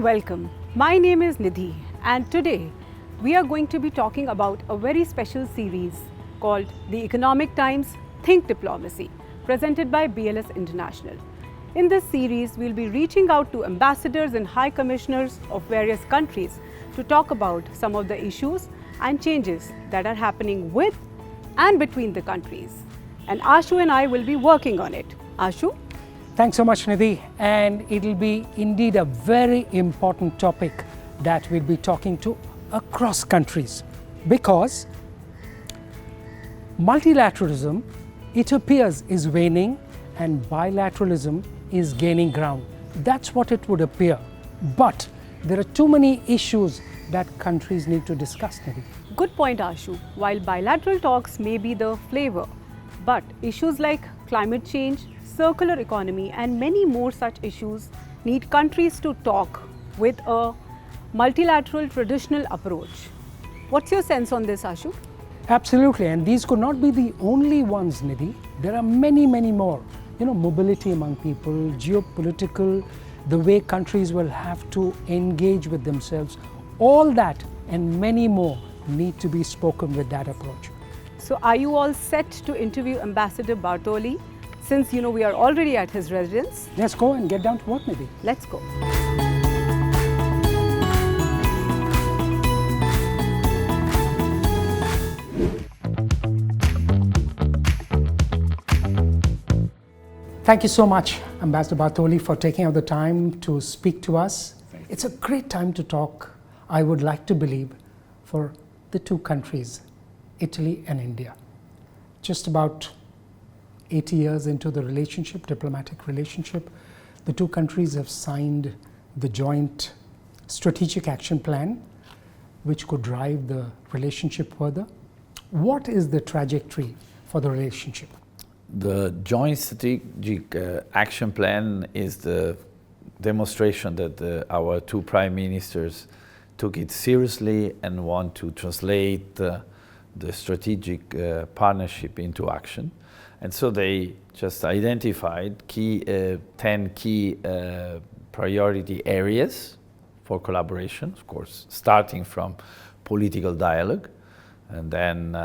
welcome. My name is Nidhi and today we are going to be talking about a very special series called The Economic Times Think Diplomacy, presented by BLS International. In this series, we'll be reaching out to ambassadors and high commissioners of various countries to talk about some of the issues and changes that are happening with and between the countries. And Ashu and I will be working on it. Ashu? Thanks so much, Nidhi. And it'll be indeed a very important topic that we'll be talking to across countries, because multilateralism, it appears, is waning and bilateralism is gaining ground. That's what it would appear. But there are too many issues that countries need to discuss, Nidhi. Good point, Ashu. While bilateral talks may be the flavor, but issues like climate change, circular economy and many more such issues need countries to talk with a multilateral traditional approach. What's your sense on this, Ashu? Absolutely, and these could not be the only ones, Nidhi. There are many, many more. Mobility among people, geopolitical, the way countries will have to engage with themselves, all that and many more need to be spoken with that approach. So are you all set to interview Ambassador Bartoli? Since we are already at his residence. Let's go and get down to work, Nidhi. Let's go. Thank you so much, Ambassador Bartoli, for taking out the time to speak to us. It's a great time to talk, I would like to believe, for the two countries, Italy and India. Just about 80 years into the relationship, diplomatic relationship, the two countries have signed the joint strategic action plan, which could drive the relationship further. What is the trajectory for the relationship? The joint strategic action plan is the demonstration that our two prime ministers took it seriously and want to translate the strategic partnership into action. And so they just identified 10 key priority areas for collaboration, of course, starting from political dialogue, and then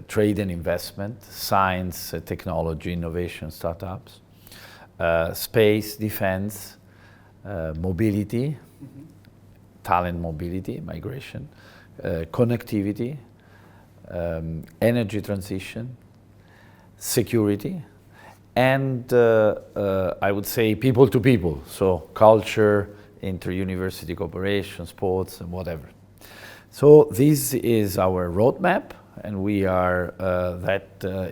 trade and investment, science, technology, innovation, startups, space, defense, mobility, talent mobility, migration, connectivity, energy transition, security, and I would say people to people, so culture, inter-university cooperation, sports, and whatever. So this is our roadmap, and we are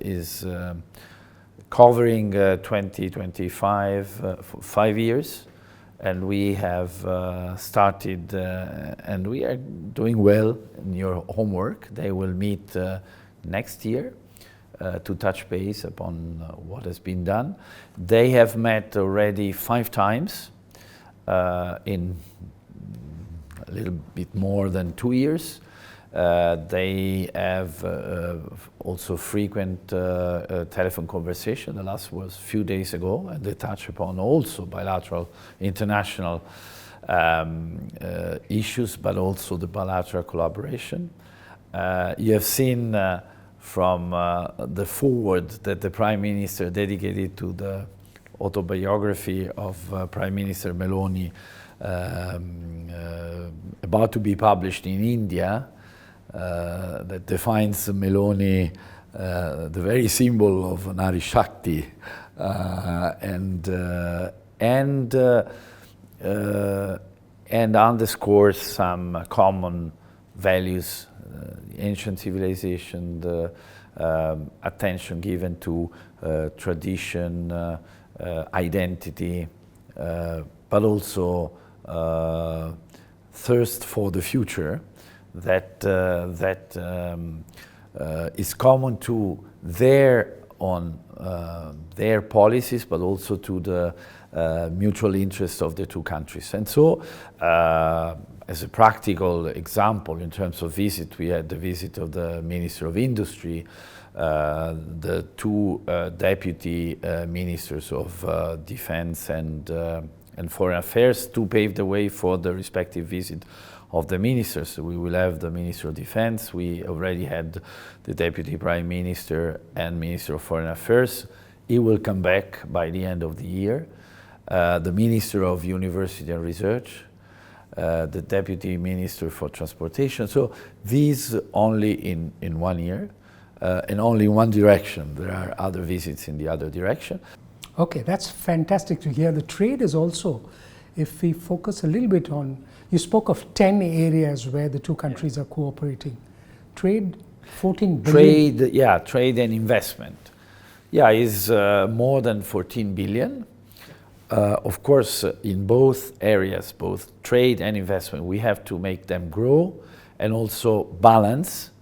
is covering 2025 for 5 years, and we have started, and we are doing well in your homework. They will meet next year. To touch base upon what has been done. They have met already 5 times in a little bit more than 2 years. They have also frequent telephone conversation. The last was a few days ago, and they touch upon also bilateral international issues, but also the bilateral collaboration. You have seen from the foreword that the Prime Minister dedicated to the autobiography of Prime Minister Meloni, about to be published in India, that defines Meloni, the very symbol of Nari Shakti, and underscores some common values. Ancient civilization, the attention given to tradition, identity, but also thirst for the future that is common to their policies, but also to the mutual interests of the two countries. And so, as a practical example, in terms of visit, we had the visit of the Minister of Industry, the two deputy ministers of Defense and and Foreign Affairs to pave the way for the respective visit of the ministers. So we will have the Minister of Defense. We already had the Deputy Prime Minister and Minister of Foreign Affairs. He will come back by the end of the year. The Minister of University and Research, the Deputy Minister for Transportation. So these only in 1 year and only in one direction. There are other visits in the other direction. Okay, that's fantastic to hear. The trade is also, if we focus a little bit on, you spoke of 10 areas where the two countries are cooperating. Trade, 14 billion. Trade, yeah, trade and investment. Yeah, is more than 14 billion. Of course, in both areas, both trade and investment, we have to make them grow and also balance.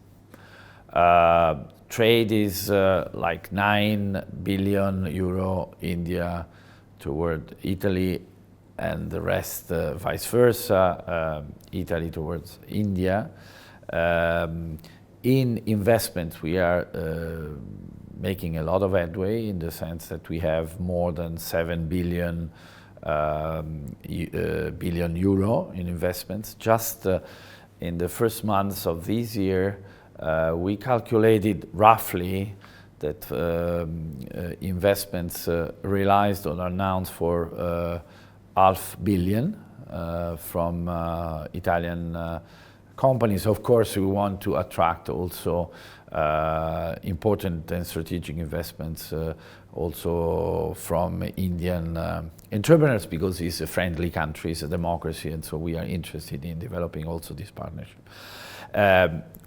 Trade is like 9 billion euro, India toward Italy, and the rest vice versa, Italy towards India. In investments, we are making a lot of headway in the sense that we have more than 7 billion euro in investments. Just in the first months of this year, we calculated roughly that investments realized or announced for $500 million from Italian companies. Of course, we want to attract also important and strategic investments also from Indian entrepreneurs, because it's a friendly country, it's a democracy, and so we are interested in developing also this partnership.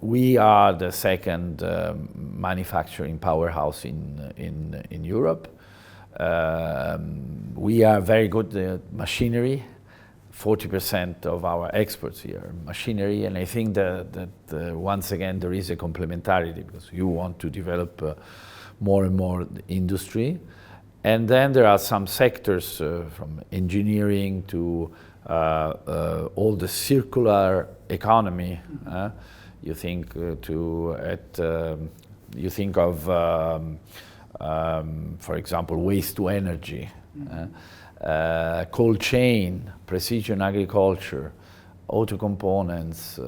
We are the second manufacturing powerhouse in Europe. We are very good at machinery. 40% of our exports here, machinery, and I think that once again there is a complementarity, because you want to develop more and more industry. And then there are some sectors from engineering to all the circular economy. You think you think of, for example, waste to energy. Cold chain, precision agriculture, auto components,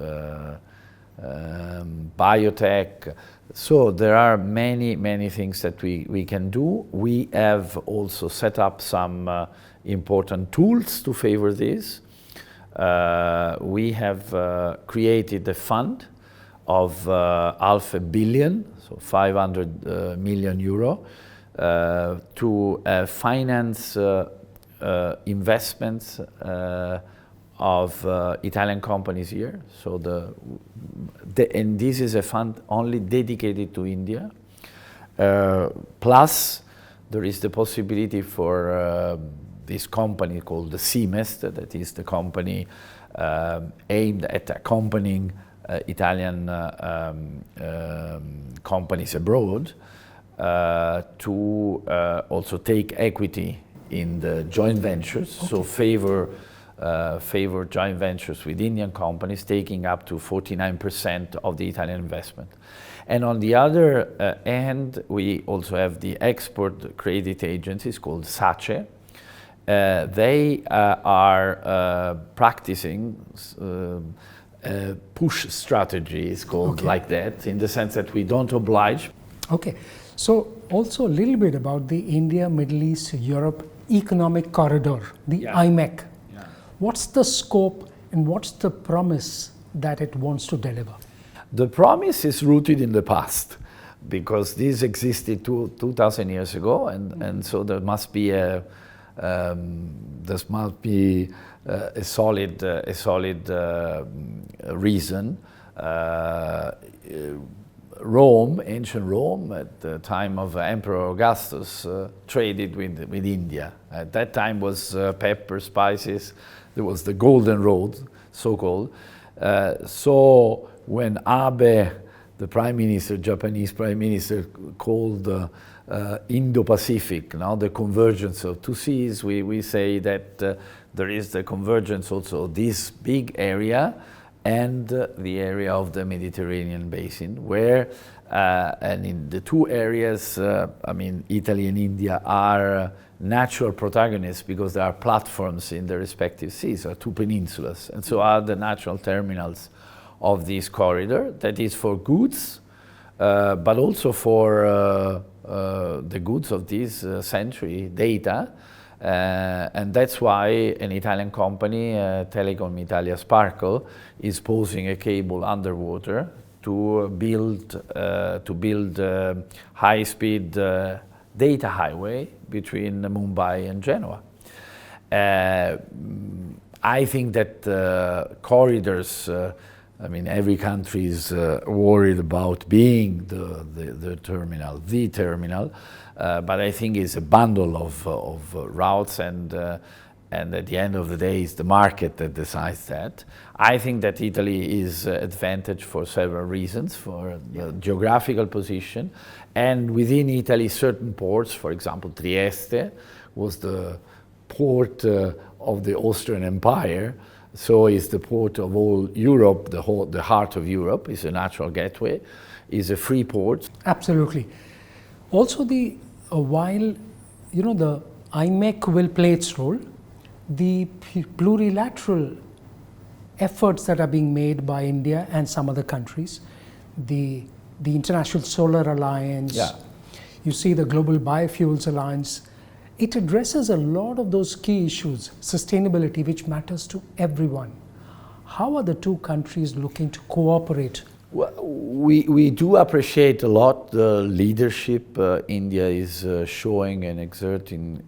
biotech. So there are many things that we can do. We have also set up some important tools to favor this. We have created a fund of $500 million, so 500 million euro, to finance investments of Italian companies here. So and this is a fund only dedicated to India. Plus, there is the possibility for this company called the CIMEST, that is the company aimed at accompanying Italian companies abroad, to also take equity in the joint ventures, okay. So favor joint ventures with Indian companies, taking up to 49% of the Italian investment. And on the other end, we also have the export credit agencies called SACE. They are practicing push strategies called, okay. Like that, in the sense that we don't oblige. Okay, so also a little bit about the India, Middle East, Europe Economic Corridor, the IMEC. Yeah. What's the scope and what's the promise that it wants to deliver? The promise is rooted in the past, because this existed 2,000 years ago, and so there must be a solid reason. Rome, ancient Rome, at the time of Emperor Augustus, traded with India. At that time was pepper, spices. There was the Golden Road, so-called. So when Abe, the prime minister, Japanese prime minister, called Indo-Pacific, now the convergence of two seas, we say that there is the convergence also of this big area and the area of the Mediterranean basin, where And in the two areas, I mean, Italy and India are natural protagonists because there are platforms in the respective seas, or two peninsulas, and so are the natural terminals of this corridor that is for goods, but also for the goods of this century, data. And that's why an Italian company, Telecom Italia Sparkle, is posing a cable underwater to build high-speed data highway between Mumbai and Genoa. I think that corridors, I mean, every country is worried about being the terminal, but I think it's a bundle of routes, and at the end of the day, it's the market that decides that. I think that Italy is advantaged for several reasons, for the geographical position, and within Italy, certain ports, for example, Trieste was the port of the Austrian Empire, so is the port of all Europe, the heart of Europe, is a natural gateway, is a free port. Absolutely. Also, while the IMEC will play its role, the plurilateral efforts that are being made by India and some other countries, the International Solar Alliance, you see the Global Biofuels Alliance, it addresses a lot of those key issues, sustainability, which matters to everyone. How are the two countries looking to cooperate? Well, we do appreciate a lot the leadership India is showing and exerting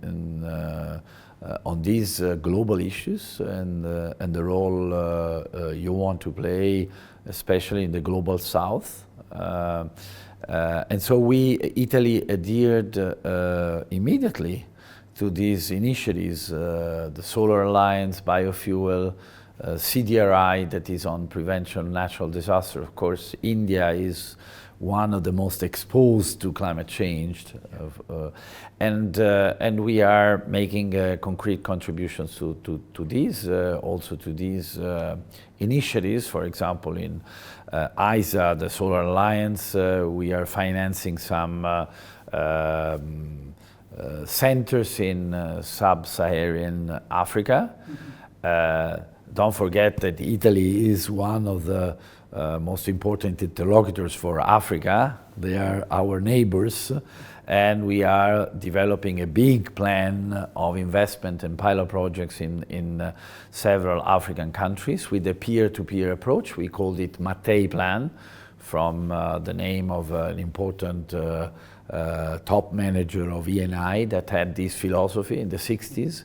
on these global issues, and the role you want to play, especially in the global south. And so Italy adhered immediately to these initiatives, the Solar Alliance, biofuel, CDRI, that is on prevention of natural disaster. Of course, India is one of the most exposed to climate change, and we are making concrete contributions to these, also to these initiatives. For example, in ISA, the Solar Alliance, we are financing some centers in sub-Saharan Africa. Don't forget that Italy is one of the most important interlocutors for Africa. They are our neighbors, and we are developing a big plan of investment and pilot projects in several African countries with a peer-to-peer approach. We called it Mattei Plan, from the name of an important top manager of ENI that had this philosophy in the 60s.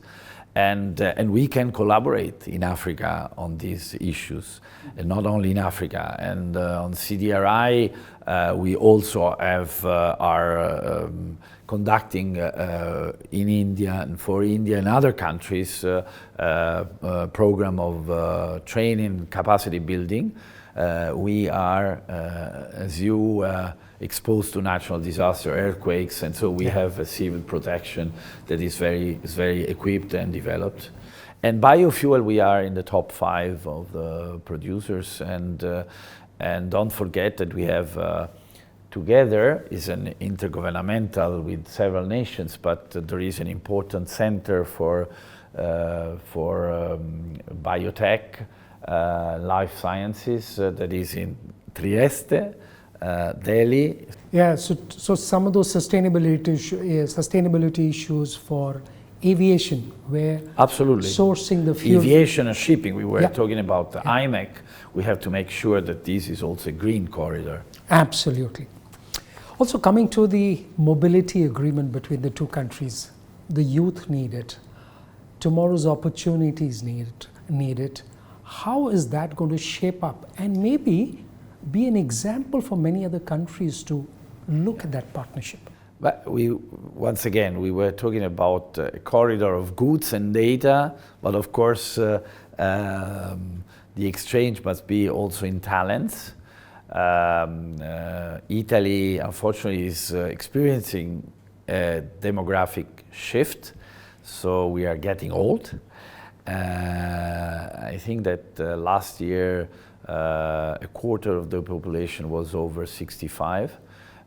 And we can collaborate in Africa on these issues, and not only in Africa. And on CDRI, we also are conducting in India and for India and other countries a program of training, capacity building. We are, as you, exposed to natural disaster, earthquakes, and so we have a civil protection that is very equipped and developed. And biofuel, we are in the top 5 of the producers, and don't forget that we have together is an intergovernmental with several nations, but there is an important center for biotech, life sciences that is in Trieste, Delhi. Yeah, so some of those sustainability issues for aviation, where absolutely sourcing the fuel. Aviation and shipping, we were talking about the IMEC. We have to make sure that this is also a green corridor. Absolutely. Also, coming to the mobility agreement between the two countries, the youth need it, tomorrow's opportunities need it. How is that going to shape up and maybe be an example for many other countries to look at that partnership? But once again, we were talking about a corridor of goods and data, but of course the exchange must be also in talents. Italy, unfortunately, is experiencing a demographic shift, so we are getting old. I think that last year a quarter of the population was over 65.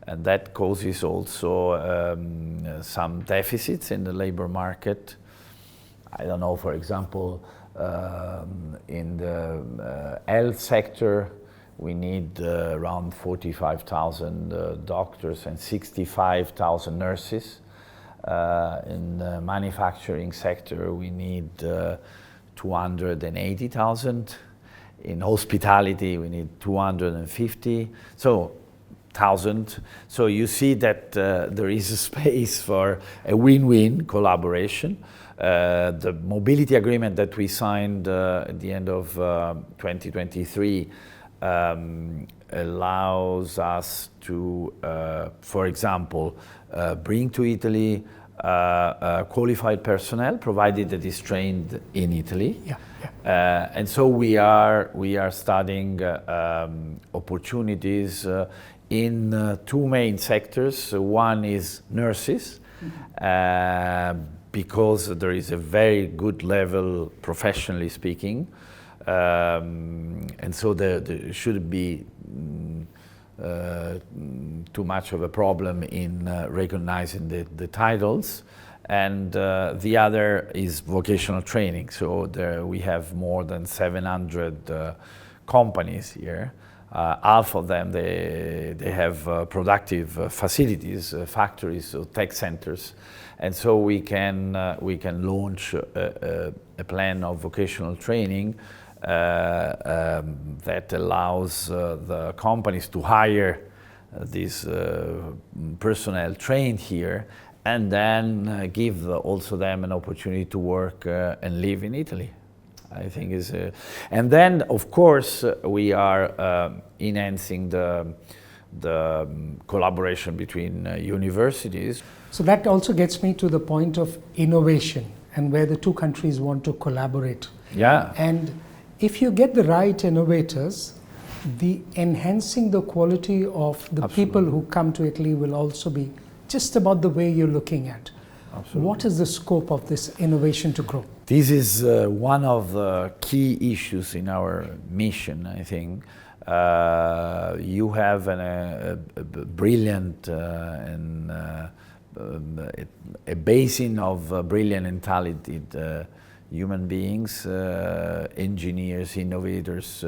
and that causes also some deficits in the labor market. I don't know, for example, in the health sector, we need around 45,000 doctors and 65,000 nurses. In the manufacturing sector, we need 280,000. In hospitality, we need 250,000. So you see that there is a space for a win-win collaboration. The mobility agreement that we signed at the end of 2023 allows us to, for example, bring to Italy qualified personnel, provided it is trained in Italy. Yeah. And so we are studying opportunities in two main sectors. One is nurses, because there is a very good level, professionally speaking, and so there shouldn't be too much of a problem in recognizing the titles. And the other is vocational training. So there we have more than 700 companies here. Half of them, they have productive facilities, factories, so tech centers. And so we can launch a plan of vocational training that allows the companies to hire this personnel trained here, and then give also them an opportunity to work and live in Italy. I think is, and then of course we are enhancing the collaboration between universities. So that also gets me to the point of innovation and where the two countries want to collaborate. Yeah. And if you get the right innovators, the enhancing the quality of the Absolutely. people who come to Italy will also be just about the way you're looking at. Absolutely. What is the scope of this innovation to grow? This is one of the key issues in our mission, I think. You have a brilliant and a basin of brilliant and talented human beings, engineers, innovators.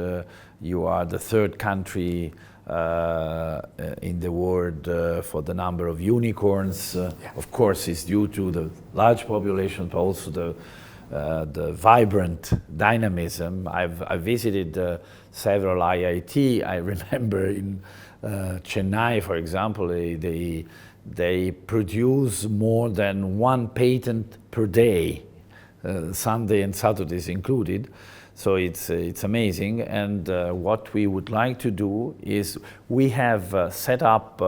You are the third country in the world for the number of unicorns. Of course, it's due to the large population, but also the vibrant dynamism. I've visited several IIT. I remember in Chennai, for example, they produce more than one patent per day, Sunday and Saturdays included. So it's amazing. And what we would like to do is we have set up,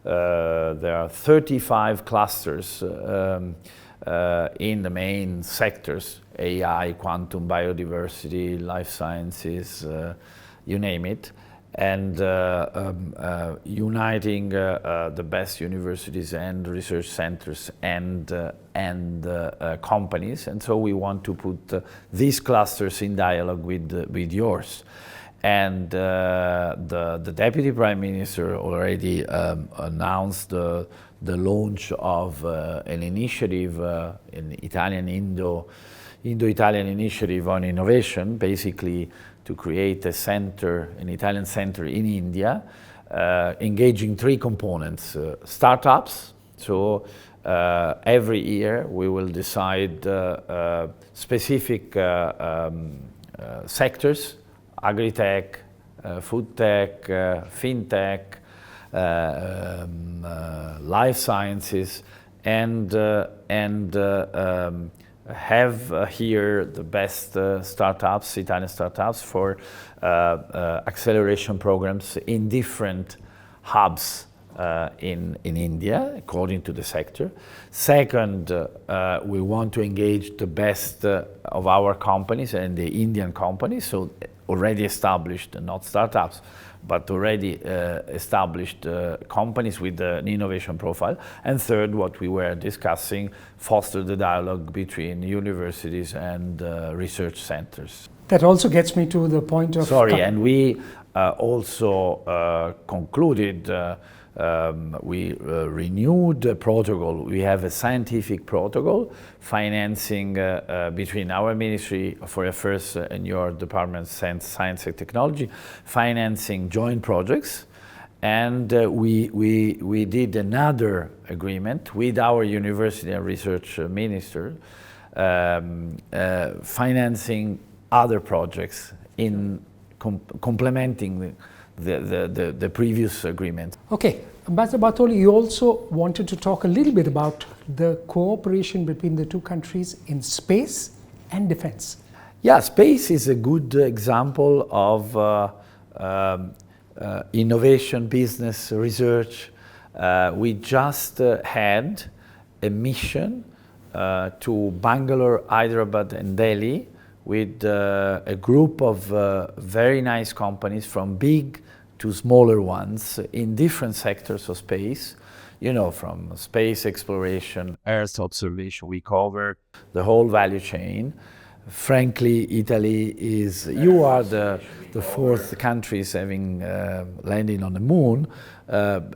there are 35 clusters in the main sectors, AI, quantum, biodiversity, life sciences, you name it, and uniting the best universities and research centers and companies. And so we want to put these clusters in dialogue with yours. And the Deputy Prime Minister already announced the launch of an initiative, an Italian Indo-Italian initiative on innovation, basically to create a center, an Italian center in India, engaging three components. Startups, so every year we will decide specific sectors, agri-tech, food tech, fintech, life sciences, and have here the best startups, Italian startups, for acceleration programs in different hubs in India, according to the sector. Second, we want to engage the best of our companies and the Indian companies, so already established, not startups, but already established companies with an innovation profile. And third, what we were discussing, foster the dialogue between universities and research centers. That also gets me to the point of... Sorry, and we also concluded we renewed the protocol. We have a scientific protocol financing between our Ministry for Affairs and your Department of Science and Technology, financing joint projects. And we did another agreement with our University and Research Minister, financing other projects in complementing the previous agreement. Okay, Ambassador Bartoli, you also wanted to talk a little bit about the cooperation between the two countries in space and defense. Yeah, space is a good example of innovation, business, research. We just had a mission to Bangalore, Hyderabad and Delhi with a group of very nice companies, from big to smaller ones in different sectors of space, you know, from space exploration, Earth observation. We cover the whole value chain. Frankly, Italy is, you are the fourth country having landing on the moon.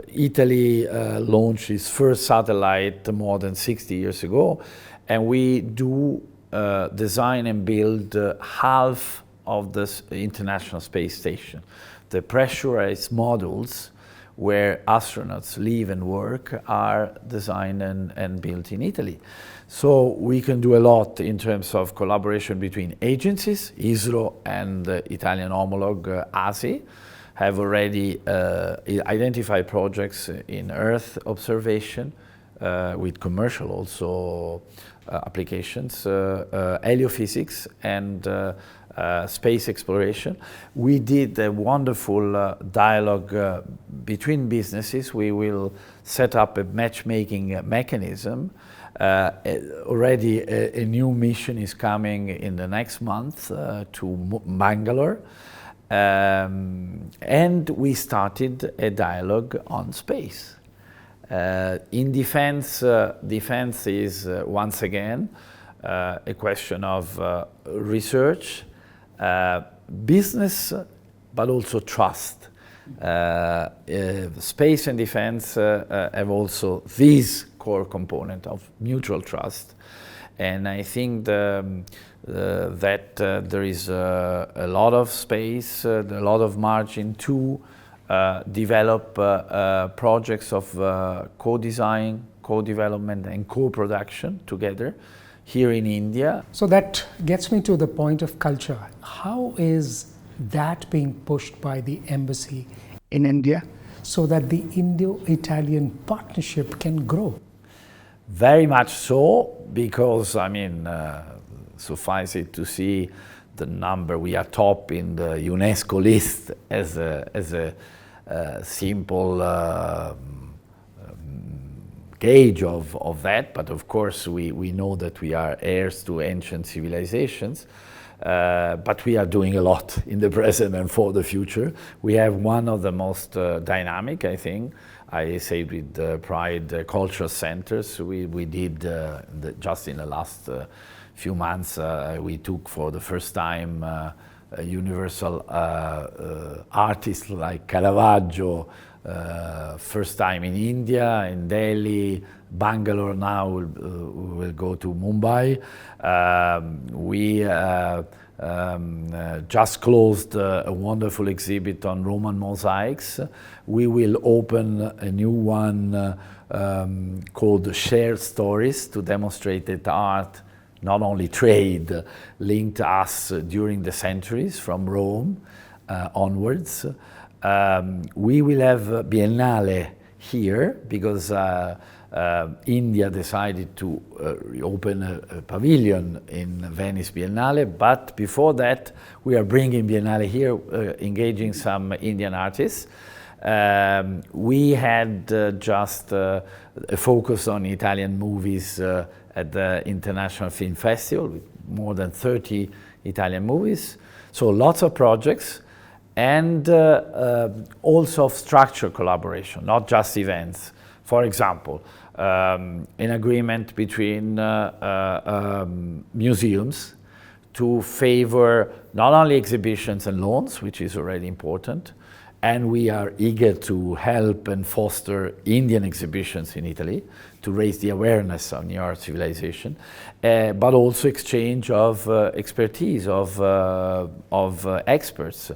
Italy launched its first satellite more than 60 years ago, and we do design and build half of the International Space Station. The pressurized modules where astronauts live and work are designed and built in Italy. So we can do a lot in terms of collaboration between agencies. ISRO and the Italian homologue ASI have already identified projects in Earth observation with commercial also applications, heliophysics and space exploration. We did a wonderful dialogue between businesses. We will set up a matchmaking mechanism. Already a new mission is coming in the next month to Bangalore. And we started a dialogue on space. In defense, defense is once again a question of research, business, but also trust. Space and defense have also this core component of mutual trust. And I think that there is a lot of space, a lot of margin to develop projects of co-design, co-development and co-production together here in India. So that gets me to the point of culture. How is that being pushed by the embassy in India so that the Indo-Italian partnership can grow? Very much so, because I mean, suffice it to see the number, we are top in the UNESCO list as a simple gauge of that, but of course we know that we are heirs to ancient civilizations, but we are doing a lot in the present and for the future. We have one of the most dynamic, I think, I say with pride, cultural centers. We did, just in the last few months, we took for the first time a universal artist like Caravaggio, first time in India, in Delhi, Bangalore. Now we'll go to Mumbai. We just closed a wonderful exhibit on Roman mosaics. We will open a new one called Shared Stories to demonstrate that art, not only trade, linked us during the centuries from Rome onwards. We will have Biennale here because India decided to open a pavilion in Venice Biennale, but before that we are bringing Biennale here, engaging some Indian artists. We had just a focus on Italian movies at the International Film Festival with more than 30 Italian movies, so lots of projects. And also of structured collaboration, not just events. For example, an agreement between museums to favor not only exhibitions and loans, which is already important, And we are eager to help and foster Indian exhibitions in Italy to raise the awareness on your civilization, but also exchange of expertise, of experts,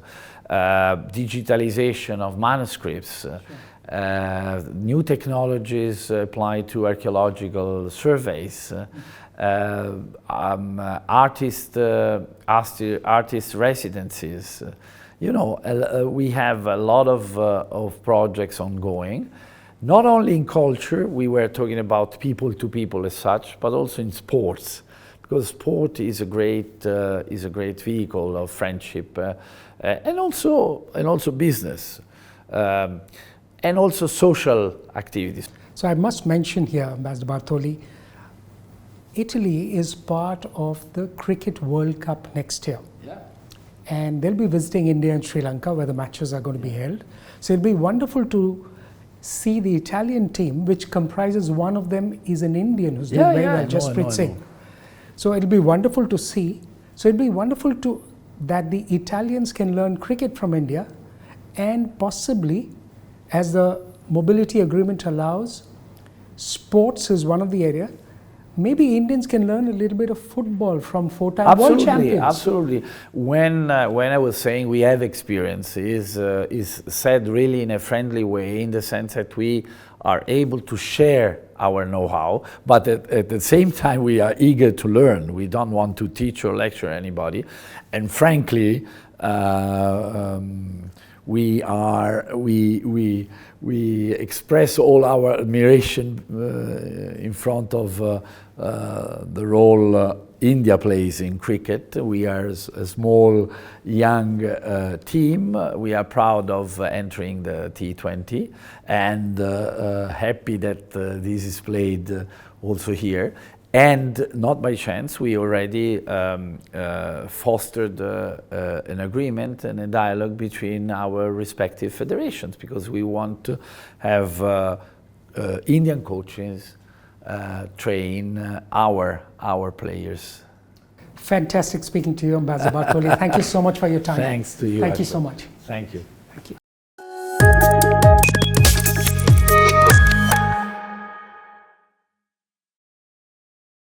digitalization of manuscripts, new technologies applied to archaeological surveys, artist residencies. You know, we have a lot of projects ongoing, not only in culture. We were talking about people to people as such, but also in sports, because sport is a great vehicle of friendship, and also business, and also social activities. So I must mention here, Ambassador Bartoli, Italy is part of the Cricket World Cup next year. Yeah. And they'll be visiting India and Sri Lanka, where the matches are going to be held. So it'll be wonderful to see the Italian team, which comprises one of them is an Indian who's doing very well, Jasprit Singh. So it'll be wonderful to see. So it'll be wonderful that the Italians can learn cricket from India, and possibly, as the mobility agreement allows, sports is one of the area. Maybe Indians can learn a little bit of football from four-time world champions. Absolutely. When I was saying we have experience, is said really in a friendly way, in the sense that we are able to share our know-how, but at the same time we are eager to learn. We don't want to teach or lecture anybody, and frankly, we express all our admiration in front of the role India plays in cricket. We are a small, young team. We are proud of entering the T20 and happy that this is played also here. And not by chance, we already fostered an agreement and a dialogue between our respective federations, because we want to have Indian coaches train our players. Fantastic speaking to you, Ambassador Bartoli. Thank you so much for your time. Thanks to you. Thank you so much. Thank you.